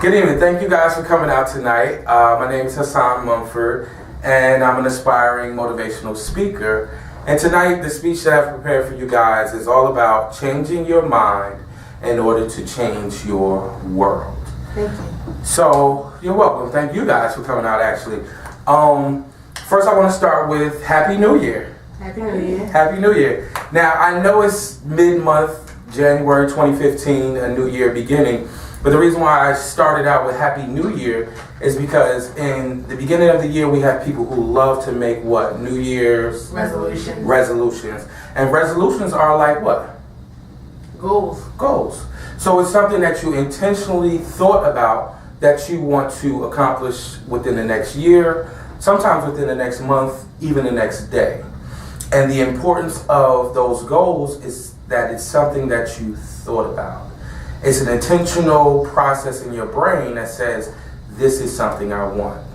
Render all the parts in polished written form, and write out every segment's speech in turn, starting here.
Good evening. Thank you guys for coming out tonight. My name is Hassan Mumford, and I'm an aspiring motivational speaker. And tonight, the speech that I've prepared for you guys is all about changing your mind in order to change your world. Thank you. So, you're welcome. Thank you guys for coming out, actually. First, I want to start with Happy New Year. Happy New Year. Happy New Year. Now, I know it's mid-month, January 2015, a new year beginning. But the reason why I started out with Happy New Year is because in the beginning of the year, we have people who love to make what? New Year's resolutions. And resolutions are like what? Goals. So it's something that you intentionally thought about that you want to accomplish within the next year, sometimes within the next month, even the next day. And the importance of those goals is that it's something that you thought about. It's an intentional process in your brain that says, this is something I want.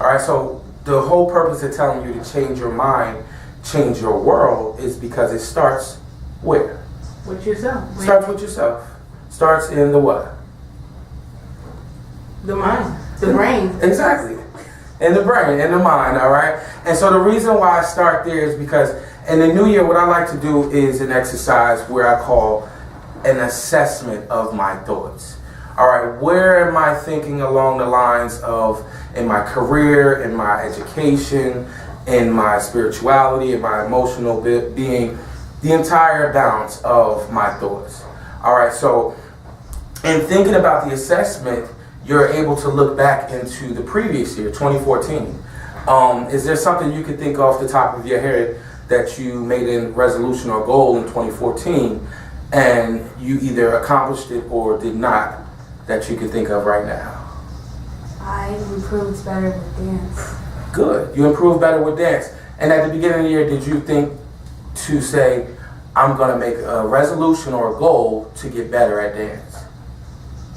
All right, so the whole purpose of telling you to change your mind, change your world, is because it starts where? With yourself. Starts with yourself. Starts in the what? The mind. The brain. Exactly. In the brain, in the mind, all right? And so the reason why I start there is because in the new year, what I like to do is an exercise where I call an assessment of my thoughts. All right, where am I thinking along the lines of in my career, in my education, in my spirituality, in my emotional being, the entire balance of my thoughts. All right, so in thinking about the assessment, you're able to look back into the previous year, 2014. Is there something you could think off the top of your head that you made a resolution or goal in 2014 and you either accomplished it or did not, that you can think of right now? I improved better with dance. Good. You improved better with dance. And at the beginning of the year, did you think to say, I'm going to make a resolution or a goal to get better at dance?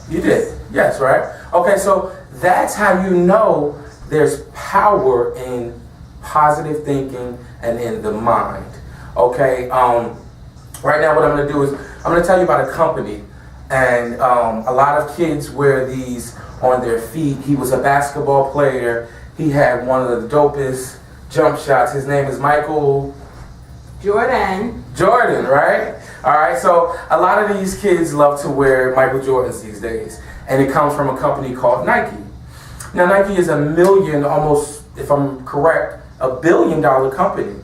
You did. Yes, right? Okay, so that's how you know there's power in positive thinking and in the mind. Okay? Right now what I'm going to do is I'm going to tell you about a company, and a lot of kids wear these on their feet. He was a basketball player. He had one of the dopest jump shots. His name is Michael Jordan, right? All right, so a lot of these kids love to wear Michael Jordans these days, and it comes from a company called Nike. Now, Nike is almost, if I'm correct, $1 billion company.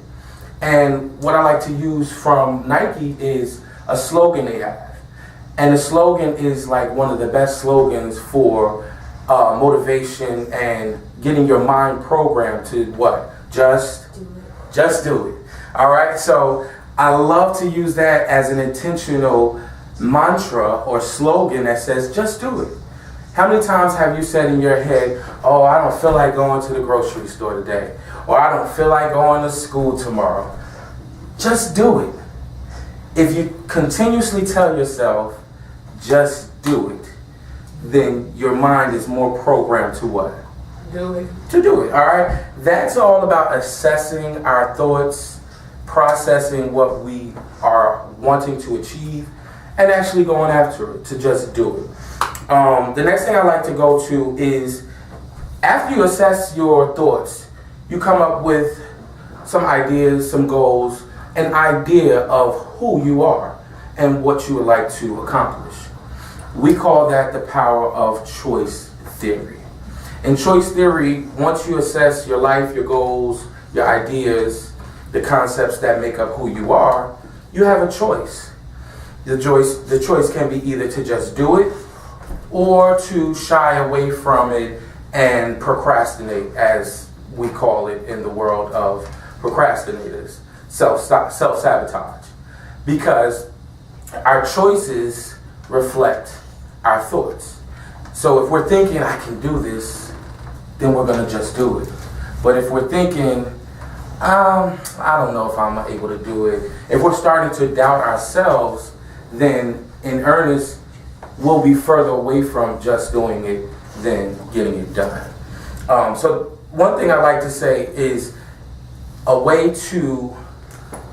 And what I like to use from Nike is a slogan they have. And the slogan is like one of the best slogans for motivation and getting your mind programmed to what? Just do it. All right, so I love to use that as an intentional mantra or slogan that says, just do it. How many times have you said in your head, oh, I don't feel like going to the grocery store today, or I don't feel like going to school tomorrow? Just do it. If you continuously tell yourself, just do it, then your mind is more programmed to what? Do it. To do it, all right? That's all about assessing our thoughts, processing what we are wanting to achieve, and actually going after it, to just do it. The next thing I like to go to is, after you assess your thoughts, you come up with some ideas, some goals, an idea of who you are and what you would like to accomplish. We call that the power of choice theory. In choice theory, once you assess your life, your goals, your ideas, the concepts that make up who you are, you have a choice. The choice can be either to just do it or to shy away from it and procrastinate, as we call it in the world of procrastinators, self-sabotage. Because our choices reflect our thoughts. So if we're thinking, I can do this, then we're going to just do it. But if we're thinking, I don't know if I'm able to do it, if we're starting to doubt ourselves, then in earnest, we'll be further away from just doing it than getting it done. So one thing I like to say is a way to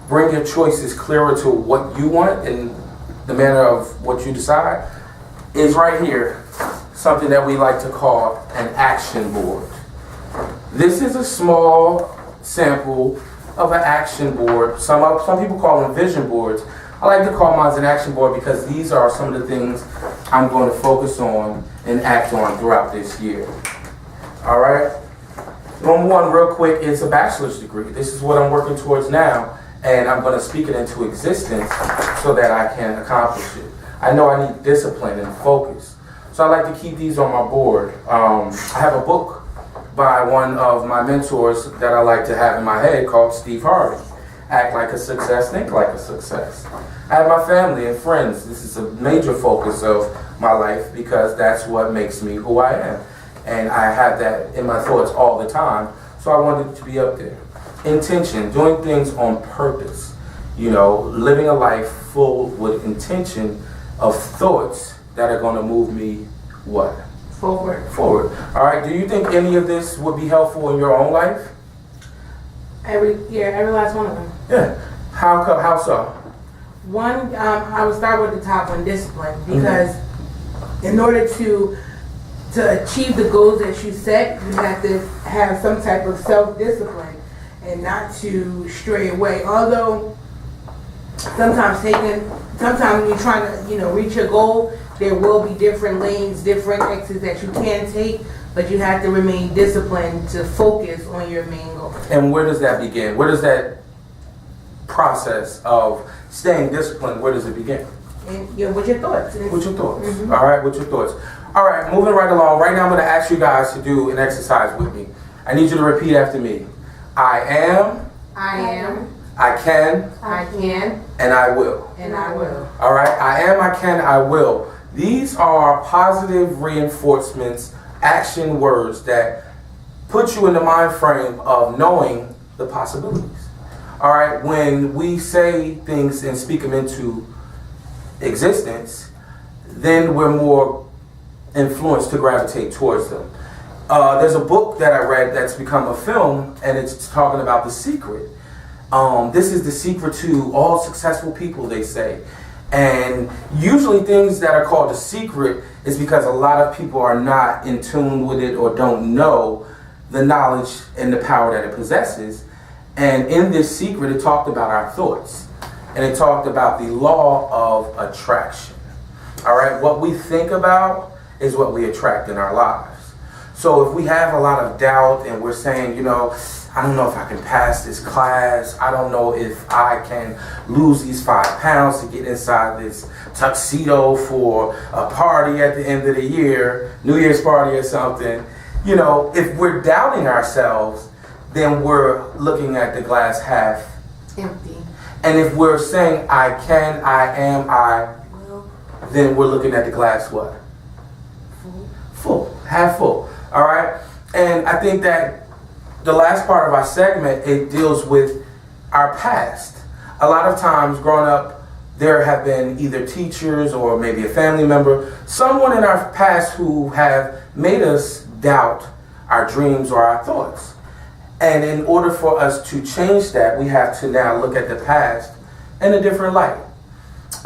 bring your choices clearer to what you want and the manner of what you decide is right here. something that we like to call an action board. This is a small sample of an action board. Some people call them vision boards. I like to call mine an action board because these are some of the things I'm going to focus on and act on throughout this year. All right? Number one, real quick, is a bachelor's degree. This is what I'm working towards now, and I'm going to speak it into existence so that I can accomplish it. I know I need discipline and focus. So I like to keep these on my board. I have a book by one of my mentors that I like to have in my head called Steve Harvey. Act like a success, think like a success. I have my family and friends. This is a major focus of my life because that's what makes me who I am. And I have that in my thoughts all the time. So I wanted it to be up there. Intention, doing things on purpose. You know, living a life full with intention of thoughts that are going to move me what? Forward. All right. Do you think any of this would be helpful in your own life? Every last one of them. Yeah. How so? One, I would start with the top one, discipline, because in order to achieve the goals that you set, you have to have some type of self-discipline and not to stray away. Although sometimes when you're trying to reach your goal, there will be different lanes, different exits that you can take, but you have to remain disciplined to focus on your main goal. And where does that begin? Where does that process of staying disciplined, where does it begin? And with your thoughts. With your thoughts. All right, with your thoughts. All right, moving right along. Right now I'm going to ask you guys to do an exercise with me. I need you to repeat after me. I am. I can. And I will. All right, I am, I can, I will. These are positive reinforcements, action words that put you in the mind frame of knowing the possibilities. All right, when we say things and speak them into existence, then we're more influenced to gravitate towards them. There's a book that I read that's become a film, and it's talking about The Secret. This is the secret to all successful people, they say. And usually things that are called a secret is because a lot of people are not in tune with it or don't know the knowledge and the power that it possesses. And in this secret, it talked about our thoughts. And it talked about the law of attraction. All right, what we think about is what we attract in our lives. So if we have a lot of doubt and we're saying, I don't know if I can pass this class. I don't know if I can lose these 5 pounds to get inside this tuxedo for a party at the end of the year, New Year's party or something. If we're doubting ourselves, then we're looking at the glass half Empty. And if we're saying I can, I am, I will, then we're looking at the glass what? Full. Half full. All right? And I think that the last part of our segment, it deals with our past. A lot of times growing up, there have been either teachers or maybe a family member, someone in our past who have made us doubt our dreams or our thoughts. And in order for us to change that, we have to now look at the past in a different light.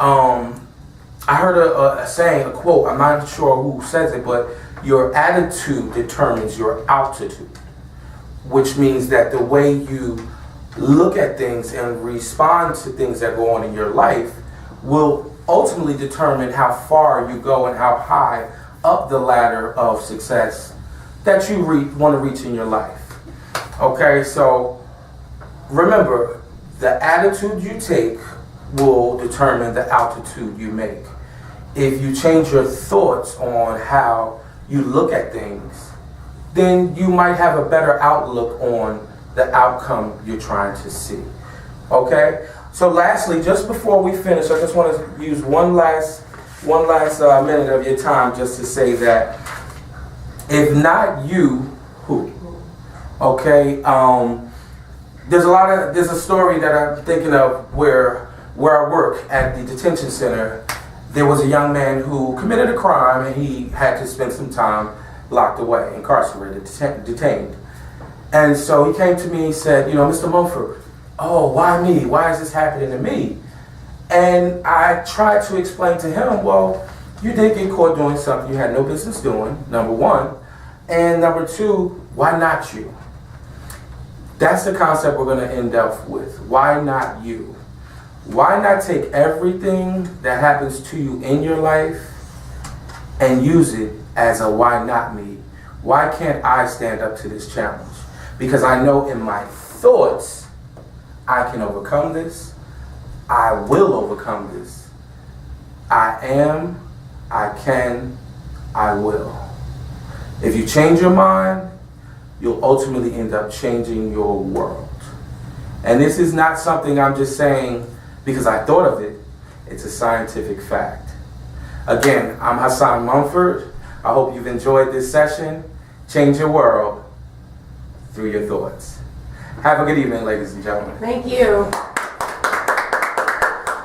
I heard a saying, a quote, I'm not sure who says it, but your attitude determines your altitude. Which means that the way you look at things and respond to things that go on in your life will ultimately determine how far you go and how high up the ladder of success that you want to reach in your life. Okay, so remember, the attitude you take will determine the altitude you make. If you change your thoughts on how you look at things, then you might have a better outlook on the outcome you're trying to see. Okay? So lastly, just before we finish, I just want to use one last minute of your time just to say that if not you, who? Okay? There's a story that I'm thinking of where I work at the detention center. There was a young man who committed a crime and he had to spend some time locked away, incarcerated, detained. And so he came to me and said, Mr. Mumford, why me? Why is this happening to me? And I tried to explain to him, well, you did get caught doing something you had no business doing, number one. And number two, why not you? That's the concept we're going to end up with. Why not you? Why not take everything that happens to you in your life and use it as a why not me? Why can't I stand up to this challenge? Because I know in my thoughts, I can overcome this. I will overcome this. I am, I can, I will. If you change your mind, you'll ultimately end up changing your world. And this is not something I'm just saying because I thought of it. It's a scientific fact. Again, I'm Hassan Mumford. I hope you've enjoyed this session. Change your world through your thoughts. Have a good evening, ladies and gentlemen. Thank you.